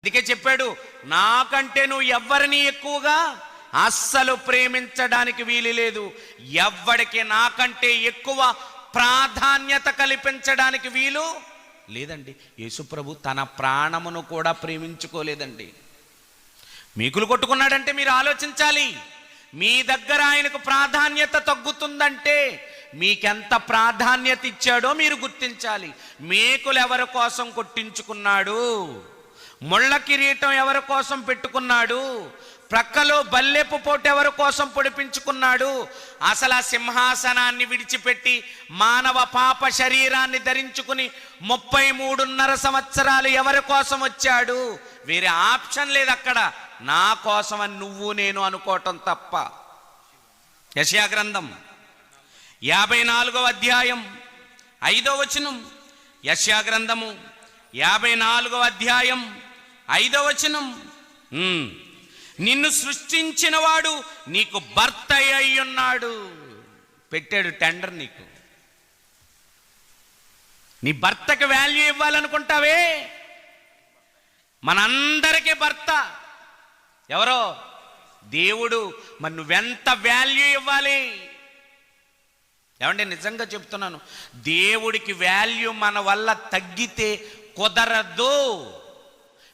అందుకే చెప్పాడు, నాకంటే నువ్వు ఎవ్వరిని ఎక్కువగా అస్సలు ప్రేమించడానికి వీలు లేదు. ఎవ్వడికి నాకంటే ఎక్కువ ప్రాధాన్యత కల్పించడానికి వీలు లేదండి. యేసుప్రభు తన ప్రాణమును కూడా ప్రేమించుకోలేదండి. మీకులు కొట్టుకున్నాడంటే మీరు ఆలోచించాలి. మీ దగ్గర ఆయనకు ప్రాధాన్యత తగ్గుతుందంటే మీకెంత ప్రాధాన్యత ఇచ్చాడో మీరు గుర్తించాలి. మేకులు ఎవరి కోసం కొట్టించుకున్నాడు, ముళ్ళ కిరీటం ఎవరి కోసం పెట్టుకున్నాడు, ప్రక్కలో బల్లెపు పోటు ఎవరి కోసం పొడిపించుకున్నాడు, అసలు ఆ సింహాసనాన్ని విడిచిపెట్టి మానవ పాప శరీరాన్ని ధరించుకుని 33.5 సంవత్సరాలు ఎవరి కోసం వచ్చాడు? వేరే ఆప్షన్ లేదు అక్కడ. నా కోసమని నువ్వు నేను అనుకోవటం తప్ప. యెషయా గ్రంథం 54వ అధ్యాయం 5వ వచనం. యెషయా గ్రంథము 54వ అధ్యాయం 5వ వచనం. నిన్ను సృష్టించిన వాడు నీకు భర్త అయి ఉన్నాడు. పెట్టాడు టెండర్ నీకు. నీ భర్తకి వాల్యూ ఇవ్వాలనుకుంటావే? మనందరికీ భర్త ఎవరో? దేవుడు. మరి నువ్వెంత వాల్యూ ఇవ్వాలి? ఏమంటే నిజంగా చెప్తున్నాను, దేవుడికి వాల్యూ మన వల్ల తగ్గితే కుదరదు.